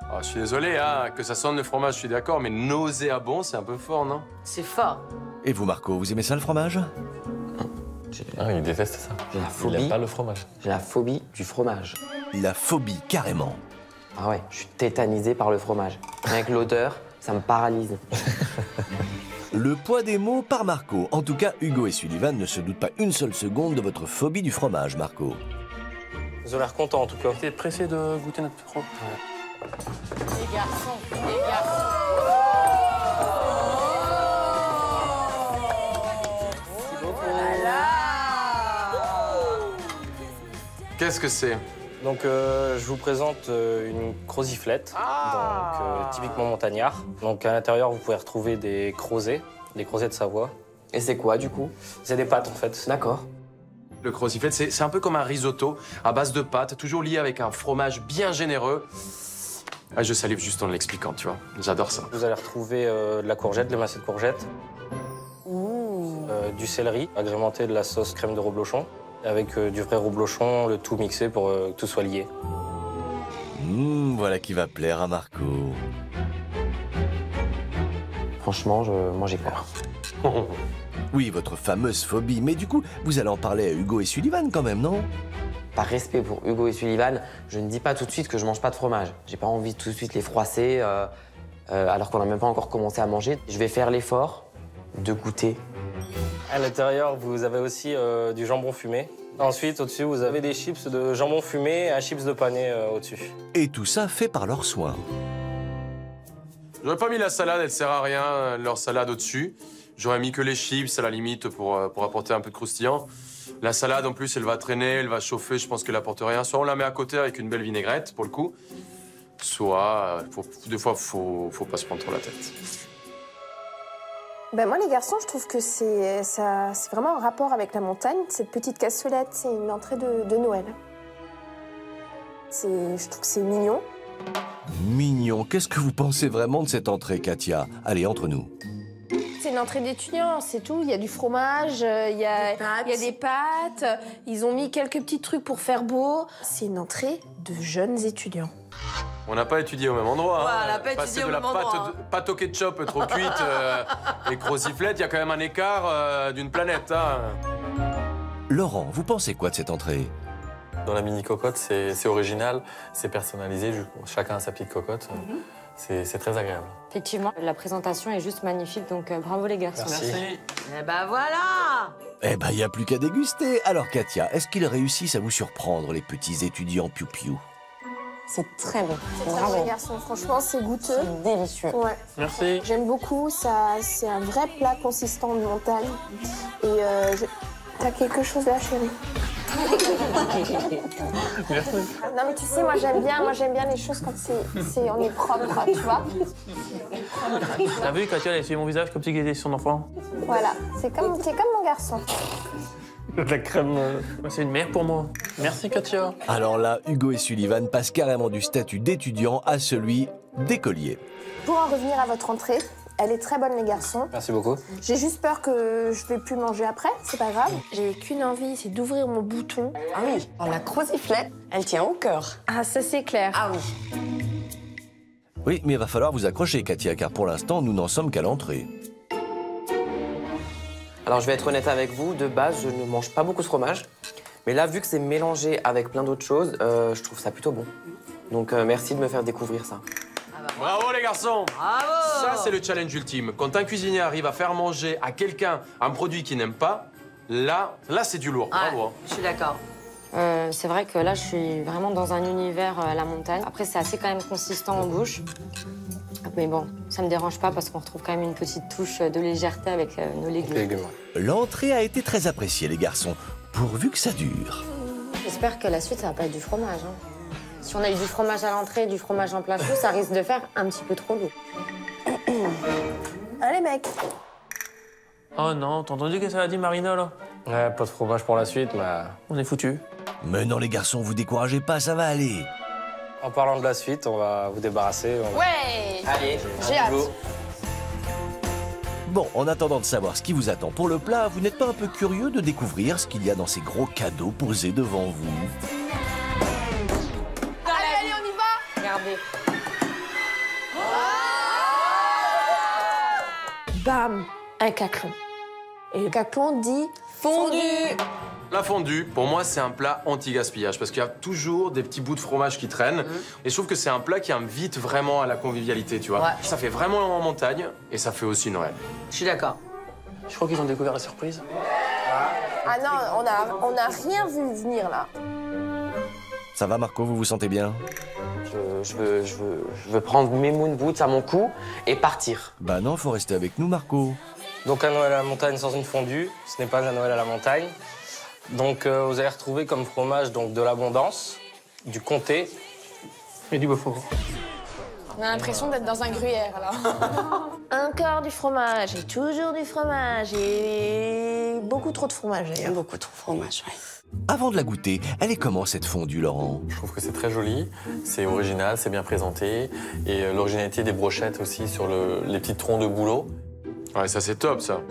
Ah, je suis désolé, hein, que ça sente le fromage, je suis d'accord, mais nauséabond, c'est un peu fort, non? C'est fort. Et vous, Marco, vous aimez ça, le fromage? Ah, il déteste ça. J'ai la Il phobie. n'aime pas le fromage. J'ai la phobie du fromage. La phobie, carrément. Ah ouais, je suis tétanisé par le fromage. Rien que l'odeur, ça me paralyse. Le poids des mots par Marco. En tout cas, Hugo et Sullivan ne se doutent pas une seule seconde de votre phobie du fromage, Marco. Ils ont l'air contents, en tout cas. T'es pressé de goûter notre propre. Les garçons, les garçons. Qu'est-ce que c'est? Donc, je vous présente une croziflette, donc typiquement montagnard. Donc, à l'intérieur, vous pouvez retrouver des crozets de Savoie. Et c'est quoi, du coup? C'est des pâtes, en fait. D'accord. Le croziflette, c'est un peu comme un risotto à base de pâtes, toujours lié avec un fromage bien généreux. Ah, je salive juste en l'expliquant, tu vois. J'adore ça. Vous allez retrouver de la courgette, de l'émincé de courgette. Du céleri, agrémenté de la sauce crème de reblochon. Avec du vrai reblochon, le tout mixé pour que tout soit lié. Voilà qui va plaire à Marco. Franchement, moi j'ai peur. Oui, votre fameuse phobie. Mais du coup, vous allez en parler à Hugo et Sullivan quand même, non? Par respect pour Hugo et Sullivan, je ne dis pas tout de suite que je mange pas de fromage. J'ai pas envie tout de suite les froisser alors qu'on n'a même pas encore commencé à manger. Je vais faire l'effort de goûter. À l'intérieur, vous avez aussi du jambon fumé. Ensuite, au-dessus, vous avez des chips de jambon fumé et un chips de panais au-dessus. Et tout ça fait par leurs soins. J'aurais pas mis la salade, elle sert à rien, leur salade au-dessus. J'aurais mis que les chips à la limite pour apporter un peu de croustillant. La salade, en plus, elle va traîner, elle va chauffer, je pense qu'elle apporte rien. Soit on la met à côté avec une belle vinaigrette, pour le coup, soit, des fois, faut pas se prendre trop la tête. Ben moi, les garçons, je trouve que c'est vraiment un rapport avec la montagne. Cette petite cassolette, c'est une entrée de Noël. Je trouve que c'est mignon. Mignon. Qu'est-ce que vous pensez vraiment de cette entrée, Katia? Allez, entre nous. C'est une entrée d'étudiants, c'est tout. Il y a du fromage, il y a des pâtes. Ils ont mis quelques petits trucs pour faire beau. C'est une entrée de jeunes étudiants. On n'a pas étudié au même endroit. Ouais, hein. on n'a pas étudié au même endroit. Passer de la pâte au ketchup trop cuite et croziflette, il y a quand même un écart d'une planète. Hein. Laurent, vous pensez quoi de cette entrée? Dans la mini cocotte, c'est original, c'est personnalisé, chacun a sa petite cocotte. C'est très agréable. Effectivement, la présentation est juste magnifique, donc bravo les garçons. Merci. Eh ben voilà! Eh ben, il n'y a plus qu'à déguster. Alors, Katia, est-ce qu'ils réussissent à vous surprendre, les petits étudiants piou-piou? C'est très bon. C'est très bon, les garçons. Franchement, c'est goûteux. C'est délicieux. Ouais. Merci. J'aime beaucoup. C'est un vrai plat consistant de montagne. Et t'as quelque chose là, chérie? Merci. Non mais tu sais, moi j'aime bien les choses quand on est propre, tu vois. T'as vu, Katia, elle a essuyé mon visage comme si elle était son enfant. Voilà, t'es comme mon garçon. De la crème. C'est une mère pour moi. Merci, Katia. Alors là, Hugo et Sullivan passent carrément du statut d'étudiant à celui d'écolier. Pour en revenir à votre entrée, elle est très bonne les garçons. Merci beaucoup. J'ai juste peur que je vais plus manger après, c'est pas grave. J'ai qu'une envie, c'est d'ouvrir mon bouton. Ah oui, la croziflette, elle tient au cœur. Ah ça c'est clair. Ah oui. Oui, mais il va falloir vous accrocher, Katia, car pour l'instant, nous n'en sommes qu'à l'entrée. Alors je vais être honnête avec vous, de base je ne mange pas beaucoup de fromage. Mais là vu que c'est mélangé avec plein d'autres choses, je trouve ça plutôt bon. Donc merci de me faire découvrir ça. Bravo les garçons! Bravo! Ça, c'est le challenge ultime. Quand un cuisinier arrive à faire manger à quelqu'un un produit qu'il n'aime pas, là c'est du lourd. Bravo. Je suis d'accord. C'est vrai que là, je suis vraiment dans un univers à la montagne. Après, c'est assez quand même consistant en bouche. Mais bon, ça me dérange pas parce qu'on retrouve quand même une petite touche de légèreté avec nos légumes. L'entrée a été très appréciée, les garçons, pourvu que ça dure. J'espère que la suite, ça va pas être du fromage. Hein. Si on a eu du fromage à l'entrée et du fromage en plein chaud, ça risque de faire un petit peu trop lourd. Allez mec. Oh non, t'as entendu ce que ça a dit Marina, là? Ouais, pas de fromage pour la suite, mais... On est foutus. Mais non, les garçons, vous découragez pas, ça va aller. En parlant de la suite, on va vous débarrasser. Ouais! Allez, J'ai hâte. Bon, en attendant de savoir ce qui vous attend pour le plat, vous n'êtes pas un peu curieux de découvrir ce qu'il y a dans ces gros cadeaux posés devant vous? Allez, on y va! Regardez. Bam! Un caclon. Et le caclon dit fondu. La fondue, pour moi, c'est un plat anti-gaspillage parce qu'il y a toujours des petits bouts de fromage qui traînent. Et je trouve que c'est un plat qui invite vraiment à la convivialité, tu vois. Ouais. Ça fait vraiment en montagne et ça fait aussi Noël. Je suis d'accord. Je crois qu'ils ont découvert la surprise. Ah non, on a rien vu venir là. Ça va, Marco, vous vous sentez bien? Je veux prendre mes moon boots à mon cou et partir. Bah non, faut rester avec nous, Marco. Donc un Noël à la montagne sans une fondue, ce n'est pas un Noël à la montagne. Donc vous allez retrouver comme fromage donc, de l'abondance, du comté et du Beaufort. On a l'impression d'être dans un gruyère, là. Encore du fromage, et toujours du fromage, et beaucoup trop de fromage, d'ailleurs. Beaucoup trop de fromage, ouais. Avant de la goûter, elle est comment cette fondue, Laurent? Je trouve que c'est très joli, c'est original, c'est bien présenté. Et l'originalité des brochettes aussi sur les petits troncs de bouleau. Ouais, ça c'est top, ça.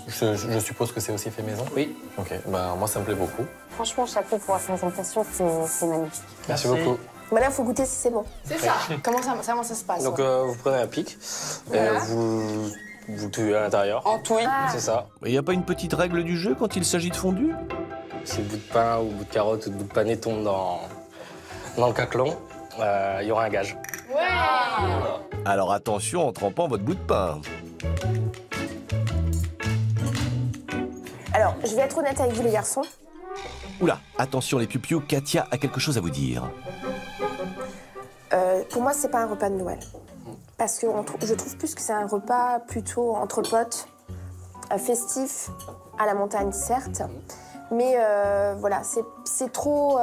Je suppose que c'est aussi fait maison? Oui. Ok, bah, moi ça me plaît beaucoup. Franchement, chapeau pour la présentation, c'est magnifique. Merci beaucoup. Voilà, il faut goûter si c'est bon. C'est ça. Comment ça se passe? Donc vous prenez un pic, et vous tuez à l'intérieur. En touille. C'est ça. Il n'y a pas une petite règle du jeu quand il s'agit de fondue? Si le bout de pain ou le bout de carotte ou le bout de pané tombe dans le caclon, il y aura un gage. Ouais. Alors attention en trempant votre bout de pain. Alors, je vais être honnête avec vous, les garçons. Oula, attention les piou-piou, Katia a quelque chose à vous dire. Pour moi, c'est pas un repas de Noël. Parce que je trouve plus que c'est un repas plutôt entre potes, festif, à la montagne, certes. Mais voilà, c'est trop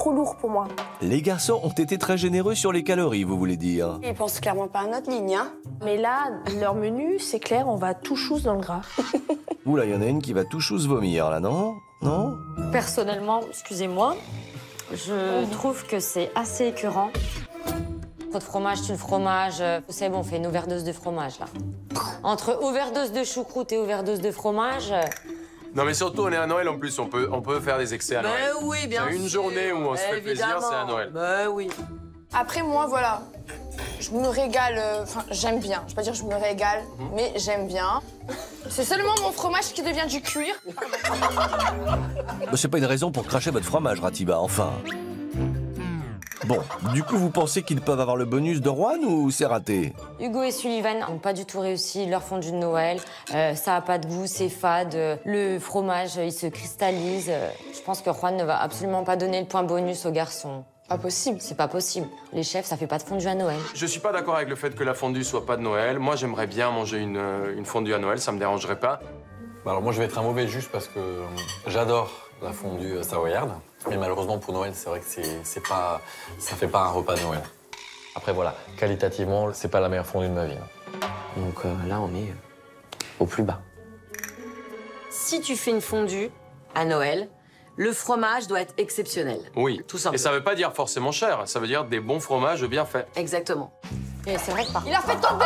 lourd pour moi. Les garçons ont été très généreux sur les calories, vous voulez dire? Ils pensent clairement pas à notre ligne, hein. Mais là, leur menu, c'est clair, on va tout chousse dans le gras. Oula, il y en a une qui va tout chose vomir, là, non? Non? Personnellement, excusez-moi, je trouve que c'est assez écœurant. Trop de fromage, tu le fromage. C'est bon, on fait une overdose de fromage, là. Entre overdose de choucroute et overdose de fromage... Non, mais surtout, on est à Noël en plus, on peut faire des excès à Noël. Oui, bien sûr. C'est une journée où on se fait plaisir, c'est à Noël. Oui. Après, moi, voilà, je me régale, enfin, j'aime bien. Je vais pas dire que je me régale, mais j'aime bien. C'est seulement mon fromage qui devient du cuir. C'est pas une raison pour cracher votre fromage, Ratiba, enfin. Bon, du coup, vous pensez qu'ils peuvent avoir le bonus de Rouen ou c'est raté? Hugo et Sullivan n'ont pas du tout réussi leur fondue de Noël. Ça a pas de goût, c'est fade. Le fromage, il se cristallise. Je pense que Juan ne va absolument pas donner le point bonus aux garçons. Pas possible. C'est pas possible. Les chefs, ça fait pas de fondue à Noël. Je suis pas d'accord avec le fait que la fondue soit pas de Noël. Moi, j'aimerais bien manger une fondue à Noël, ça me dérangerait pas. Alors moi, je vais être un mauvais juge parce que j'adore la fondue savoyarde. Mais malheureusement, pour Noël, c'est vrai que ça fait pas un repas de Noël. Après, voilà, qualitativement, c'est pas la meilleure fondue de ma vie. Donc là, on est au plus bas. Si tu fais une fondue à Noël, le fromage doit être exceptionnel. Oui. Tout simplement. Et ça veut pas dire forcément cher, ça veut dire des bons fromages bien faits. Exactement. Et c'est vrai que par Il a fait tomber.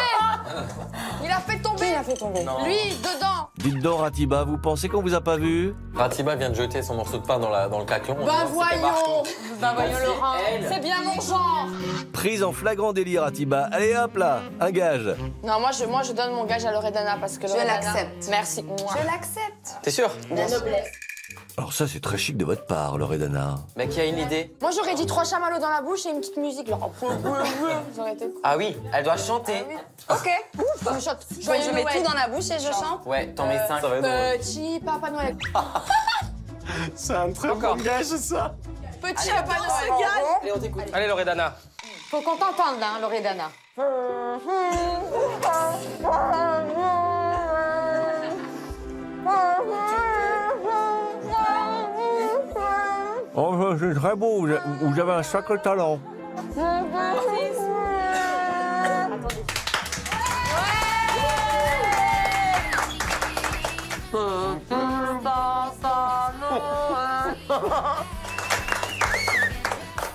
Il a fait tomber. Il a fait tomber. Lui, dedans. Dites donc, Ratiba, vous pensez qu'on vous a pas vu? Ratiba vient de jeter son morceau de pain dans le caclon. Bah voyons. Bah voyons, Laurent. C'est bien mon genre. Prise en flagrant délit, Ratiba. Allez hop là, un gage. Non, moi je donne mon gage à Loredana parce que Je Loredana- l'accepte. Merci. Je l'accepte. T'es sûr? La noblesse. Alors ça, c'est très chic de votre part, Loredana. Bah, qui a une idée? Moi j'aurais dit 3 chamallows dans la bouche et une petite musique. Genre... Ça aurait été cool. Ah oui, elle doit chanter. Ok. Je chante. Donc Joyeux je mets Noël. tout dans la bouche et je chante. Ouais, t'en mets 5. Petit Papa Noël. C'est un très bon gage, ça. Petit Papa Noël. Allez, on t'écoute. Allez, Loredana. Faut qu'on t'entende, hein, Loredana. Oh, c'est très beau, vous avez un sacré talent.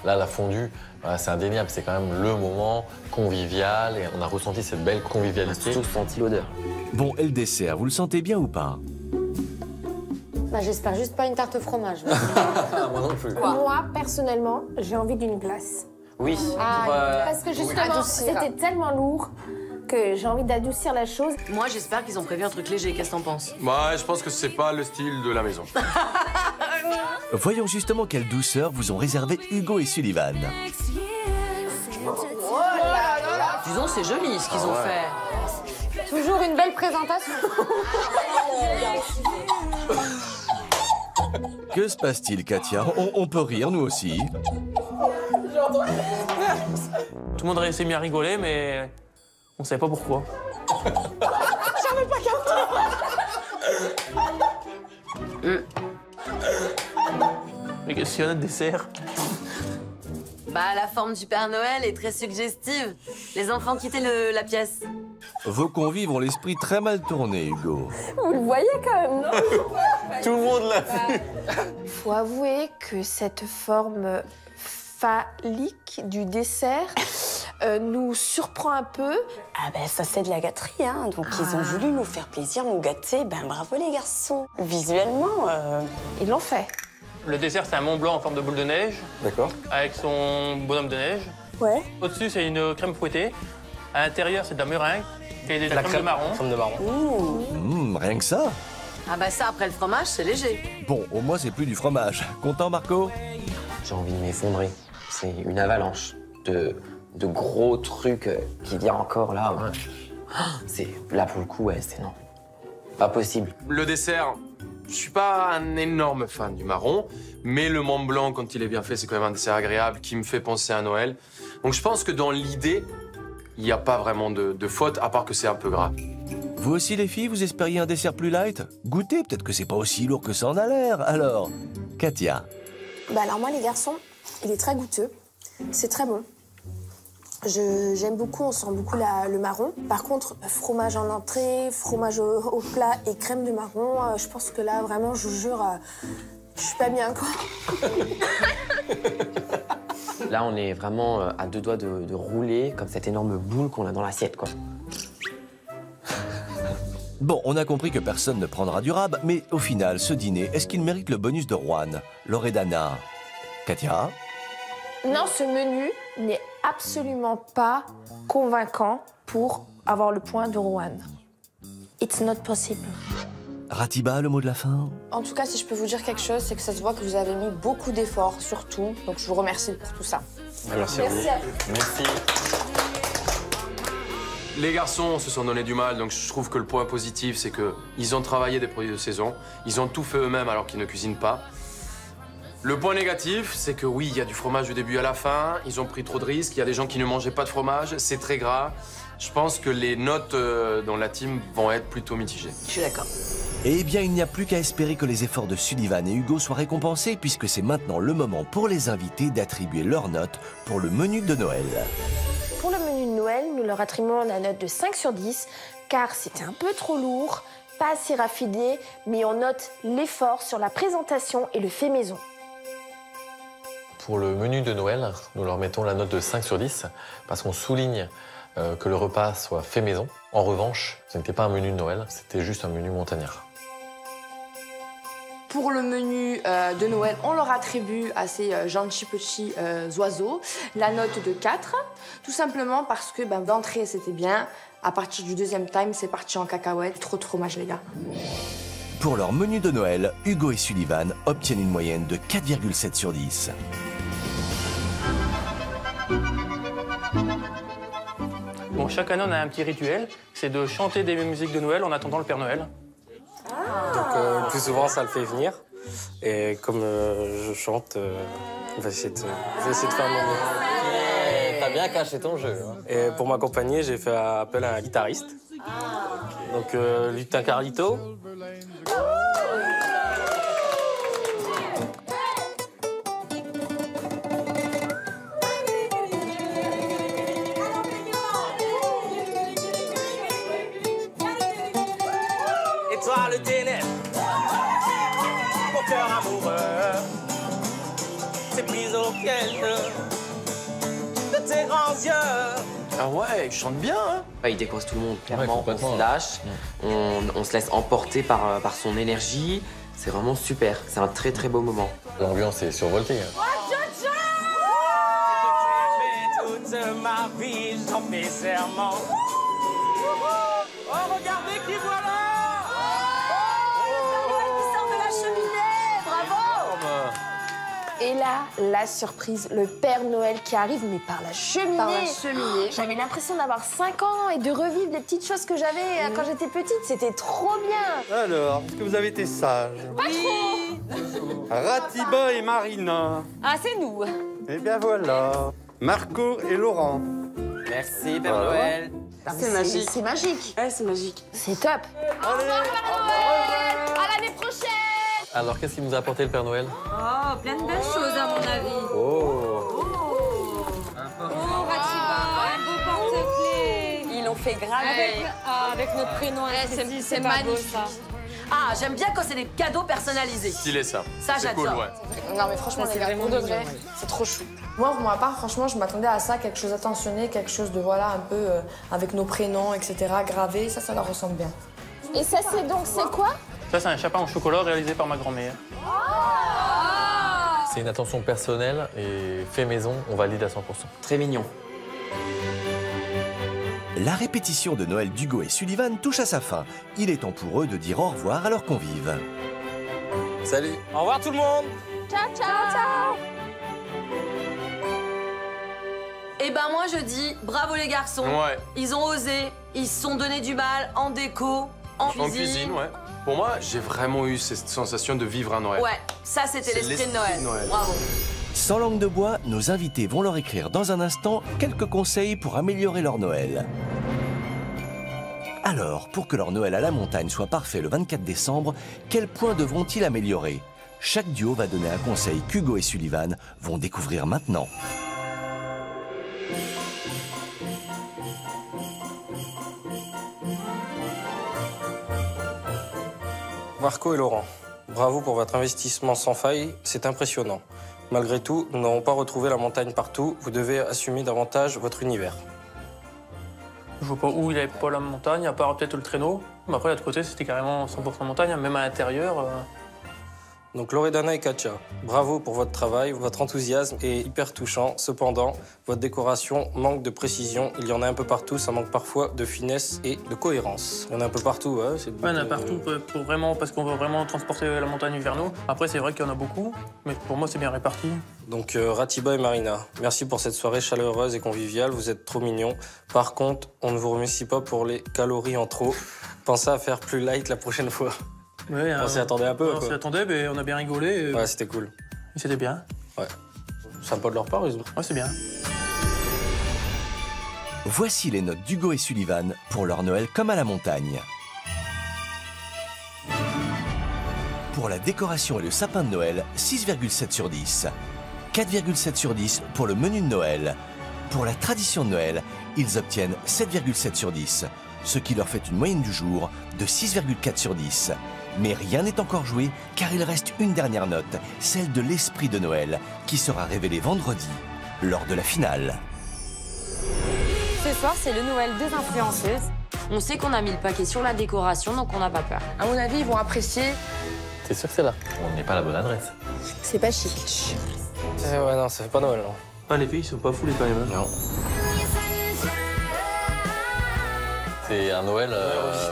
Là, la fondue, c'est indéniable. C'est quand même le moment convivial et on a ressenti cette belle convivialité. Surtout senti l'odeur. Bon, et le dessert, vous le sentez bien ou pas? Bah, j'espère juste pas une tarte au fromage. Moi non plus. Moi, personnellement, j'ai envie d'une glace. Oui. Parce que justement, c'était tellement lourd que j'ai envie d'adoucir la chose. Moi, j'espère qu'ils ont prévu un truc léger. Qu'est-ce que t'en penses? Bah, je pense que c'est pas le style de la maison. Voyons justement quelle douceur vous ont réservé Hugo et Sullivan. Disons, c'est joli ce qu'ils ont fait. Toujours une belle présentation. Que se passe-t-il, Katia? On peut rire, nous aussi. Tout le monde s'est mis à rigoler, mais on savait pas pourquoi. J'avais pas capté. S'il y a un dessert. Bah, la forme du Père Noël est très suggestive. Les enfants, quittez la pièce. Vos convives ont l'esprit très mal tourné, Hugo. Vous le voyez quand même, non? Tout le monde l'a vu. Faut avouer que cette forme phallique du dessert nous surprend un peu. Ah ben ça c'est de la gâterie, hein. Donc ils ont voulu nous faire plaisir, nous gâter. Ben bravo les garçons. Visuellement, Ils l'ont fait. Le dessert, c'est un Mont Blanc en forme de boule de neige. D'accord. Avec son bonhomme de neige. Ouais. Au-dessus, c'est une crème fouettée. À l'intérieur, c'est de la meringue. Et des crèmes de marron. Crème de marron. Rien que ça. Ah bah ça, après le fromage, c'est léger. Bon, au moins c'est plus du fromage. Content, Marco? J'ai envie de m'effondrer. C'est une avalanche de gros trucs qui vient encore là. C'est là pour le coup, ouais, c'est non. Pas possible. Le dessert, je suis pas un énorme fan du marron, mais le Mont Blanc, quand il est bien fait, c'est quand même un dessert agréable qui me fait penser à Noël. Donc je pense que dans l'idée, il n'y a pas vraiment de faute, à part que c'est un peu gras. Vous aussi, les filles, vous espériez un dessert plus light? Goûtez, peut-être que c'est pas aussi lourd que ça en a l'air. Alors, Katia? Bah alors moi les garçons, il est très goûteux, c'est très bon. J'aime beaucoup, on sent beaucoup le marron. Par contre, fromage en entrée, fromage au plat et crème de marron, je pense que là vraiment, je vous jure, je suis pas bien quoi. Là, on est vraiment à deux doigts de rouler comme cette énorme boule qu'on a dans l'assiette, quoi. Bon, on a compris que personne ne prendra du rab, mais au final, ce dîner, est-ce qu'il mérite le bonus de Juan, Loredana? Katia? Non, ce menu n'est absolument pas convaincant pour avoir le point de Rohan. It's not possible. Ratiba, le mot de la fin? En tout cas, si je peux vous dire quelque chose, c'est que ça se voit que vous avez mis beaucoup d'efforts, surtout. Donc je vous remercie pour tout ça. Merci à vous. Merci. Les garçons se sont donné du mal, donc je trouve que le point positif, c'est qu'ils ont travaillé des produits de saison. Ils ont tout fait eux-mêmes alors qu'ils ne cuisinent pas. Le point négatif, c'est que oui, il y a du fromage du début à la fin. Ils ont pris trop de risques. Il y a des gens qui ne mangeaient pas de fromage. C'est très gras. Je pense que les notes dans la team vont être plutôt mitigées. Je suis d'accord. Eh bien, il n'y a plus qu'à espérer que les efforts de Sullivan et Hugo soient récompensés, puisque c'est maintenant le moment pour les invités d'attribuer leurs notes pour le menu de Noël. Pour le menu de Noël, nous leur attribuons la note de 5 sur 10, car c'était un peu trop lourd, pas assez raffiné, mais on note l'effort sur la présentation et le fait maison. Pour le menu de Noël, nous leur mettons la note de 5 sur 10 parce qu'on souligne que le repas soit fait maison. En revanche, ce n'était pas un menu de Noël, c'était juste un menu montagnard. Pour le menu de Noël, on leur attribue à ces gentils petits oiseaux la note de 4. Tout simplement parce que d'entrée, c'était bien. À partir du deuxième time, c'est parti en cacahuète. Trop de fromage, les gars. Pour leur menu de Noël, Hugo et Sullivan obtiennent une moyenne de 4,7 sur 10. Bon, chaque année, on a un petit rituel. C'est de chanter des musiques de Noël en attendant le Père Noël. Donc, le plus souvent, ça le fait venir. Et comme je chante, on va essayer de faire mon mieux. T'as bien caché ton jeu. Hein. Et pour m'accompagner, j'ai fait appel à un guitariste. Donc, Lutin Carlito. Étoile ténèbres, mon cœur amoureux, c'est pris au piège de tes grands yeux. Ah ouais, il chante bien, hein? Il décoiffe tout le monde, clairement. Ouais, on se lâche, on se laisse emporter par son énergie. C'est vraiment super. C'est un très très beau moment. L'ambiance est survoltée. Hein. Toute ma vie, j'en fais serment. Oh, regardez qui voilà! Et là, la surprise, le Père Noël qui arrive, mais par la cheminée. Par la cheminée. J'avais l'impression d'avoir 5 ans et de revivre les petites choses que j'avais quand j'étais petite. C'était trop bien. Alors, est-ce que vous avez été sage? Pas trop. Ratiba et Marina. Ah, c'est nous. Eh bien voilà. Marco et Laurent. Merci, Père Noël. C'est magique. C'est magique. Ouais, c'est magique. C'est top. Au revoir, Père Noël. À l'année prochaine. Alors, qu'est-ce qu'il nous a apporté le Père Noël? Oh, plein de belles choses à mon avis. Oh. Oh, Ratiba, un beau porte-clés. Ils l'ont fait graver. Avec notre prénom. C'est magnifique. Ça. Ah, j'aime bien quand c'est des cadeaux personnalisés. Stylé ça. Ça, c'est cool, j'adore. ouais. Non, mais franchement, Ça, les c'est gars, vraiment pour de mignon, vrai, ouais. c'est trop chou. Moi, pour ma part, franchement, je m'attendais à ça, quelque chose d'attentionné, quelque chose de, voilà, un peu avec nos prénoms, etc., gravé. Ça leur ressemble bien. Et ça, c'est quoi? Ça, c'est un chapin au chocolat réalisé par ma grand-mère. C'est une attention personnelle et fait maison, on valide à 100%. Très mignon. La répétition de Noël d'Hugo et Sullivan touche à sa fin. Il est temps pour eux de dire au revoir à leurs convives. Salut. Au revoir tout le monde. Ciao, ciao, ciao. Eh ben moi je dis bravo les garçons. Ouais. Ils ont osé, ils se sont donné du mal en déco, en cuisine. En cuisine, ouais. Pour moi, j'ai vraiment eu cette sensation de vivre un Noël. Ouais, ça c'était C'est l'esprit de Noël. Bravo. Sans langue de bois, nos invités vont leur écrire dans un instant quelques conseils pour améliorer leur Noël. Alors, pour que leur Noël à la montagne soit parfait le 24 décembre, quels points devront-ils améliorer? Chaque duo va donner un conseil qu'Hugo et Sullivan vont découvrir maintenant. Marco et Laurent, bravo pour votre investissement sans faille, c'est impressionnant. Malgré tout, nous n'avons pas retrouvé la montagne partout, vous devez assumer davantage votre univers. Je vois pas où il avait pas la montagne, à part peut-être le traîneau. Mais après, de l'autre côté, c'était carrément 100% montagne, même à l'intérieur. Donc Loredana et Katia, bravo pour votre travail, votre enthousiasme est hyper touchant. Cependant, votre décoration manque de précision. Il y en a un peu partout, ça manque parfois de finesse et de cohérence. Il y en a un peu partout, ouais. Ouais, il y en a partout pour vraiment, parce qu'on veut vraiment transporter la montagne vers nous. Après, c'est vrai qu'il y en a beaucoup, mais pour moi, c'est bien réparti. Donc Ratiba et Marina, merci pour cette soirée chaleureuse et conviviale, vous êtes trop mignons. Par contre, on ne vous remercie pas pour les calories en trop. Pensez à faire plus light la prochaine fois. Ouais, on s'y attendait un peu, on quoi. s'y attendait, mais on a bien rigolé. Ouais, c'était cool. C'était bien. Ouais. Sympa de leur part, ils ont... Ouais, c'est bien. Voici les notes d'Hugo et Sullivan pour leur Noël comme à la montagne. Pour la décoration et le sapin de Noël, 6,7 sur 10. 4,7 sur 10 pour le menu de Noël. Pour la tradition de Noël, ils obtiennent 7,7 sur 10, ce qui leur fait une moyenne du jour de 6,4 sur 10. Mais rien n'est encore joué, car il reste une dernière note, celle de l'esprit de Noël, qui sera révélée vendredi, lors de la finale. Ce soir, c'est le Noël des influenceuses. On sait qu'on a mis le paquet sur la décoration, donc on n'a pas peur. À mon avis, ils vont apprécier. T'es sûr que c'est là? On n'est pas à la bonne adresse. C'est pas chic. Ouais, non, ça fait pas Noël, non. Ah, les filles, ils sont pas fous, les quand même. Non. C'est un Noël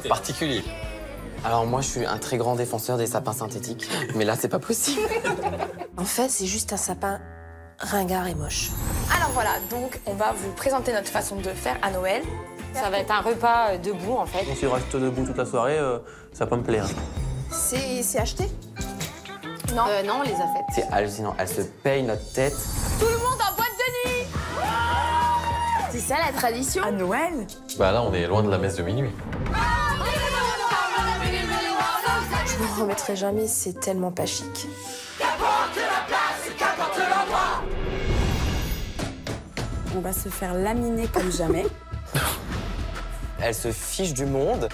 particulier. Alors moi, je suis un très grand défenseur des sapins synthétiques, mais là, c'est pas possible. En fait, c'est juste un sapin ringard et moche. Alors voilà, donc on va vous présenter notre façon de faire à Noël. Ça va être un repas debout, en fait. Donc, s'il reste debout toute la soirée, ça peut me plaire. C'est acheté? Non. Non, on les a faites. C'est hallucinant, elle se paye notre tête. Tout le monde en boîte de nuit. C'est ça la tradition? À Noël? Bah là, on est loin de la messe de minuit. Je m'en remettrai jamais, c'est tellement pas chic. On va se faire laminer comme jamais. Elle se fiche du monde.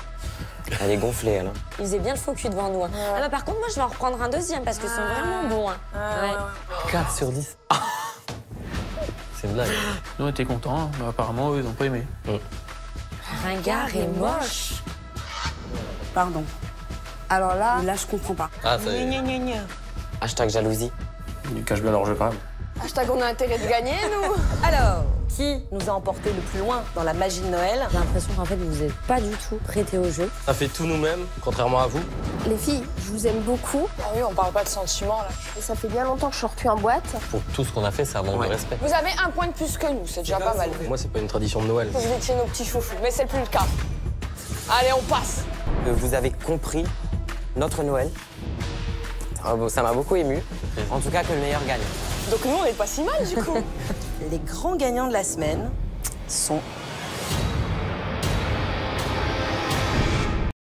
Elle est gonflée, elle. Ils faisaient bien le faux cul devant nous. Hein. Ah bah, par contre, moi, je vais en reprendre un deuxième parce qu'ils sont vraiment bons. Hein. Ouais. 4 sur 10. C'est une blague. Nous, on était contents, hein, mais apparemment, eux, ils n'ont pas aimé. Ringard et moche. Pardon. Alors là, je comprends pas. Ah, ça y est. Hashtag jalousie. Ils cachent bien leur jeu, quand même. Hashtag on a intérêt de gagner, nous. Alors, qui nous a emporté le plus loin dans la magie de Noël? J'ai l'impression qu'en fait, vous n'êtes pas du tout prêtés au jeu. Ça fait tout nous-mêmes, contrairement à vous. Les filles, je vous aime beaucoup. Ah oui, on parle pas de sentiments, là. Et ça fait bien longtemps que je sors plus en boîte. Pour tout ce qu'on a fait, c'est un manque de respect. Vous avez un point de plus que nous, c'est déjà pas mal. Moi, c'est pas une tradition de Noël. Vous étiez nos petits chouchous, mais c'est plus le cas. Allez, on passe. Que vous avez compris notre Noël. Ça m'a beaucoup ému. En tout cas, que le meilleur gagne. Donc nous, on est pas si mal, du coup. Les grands gagnants de la semaine sont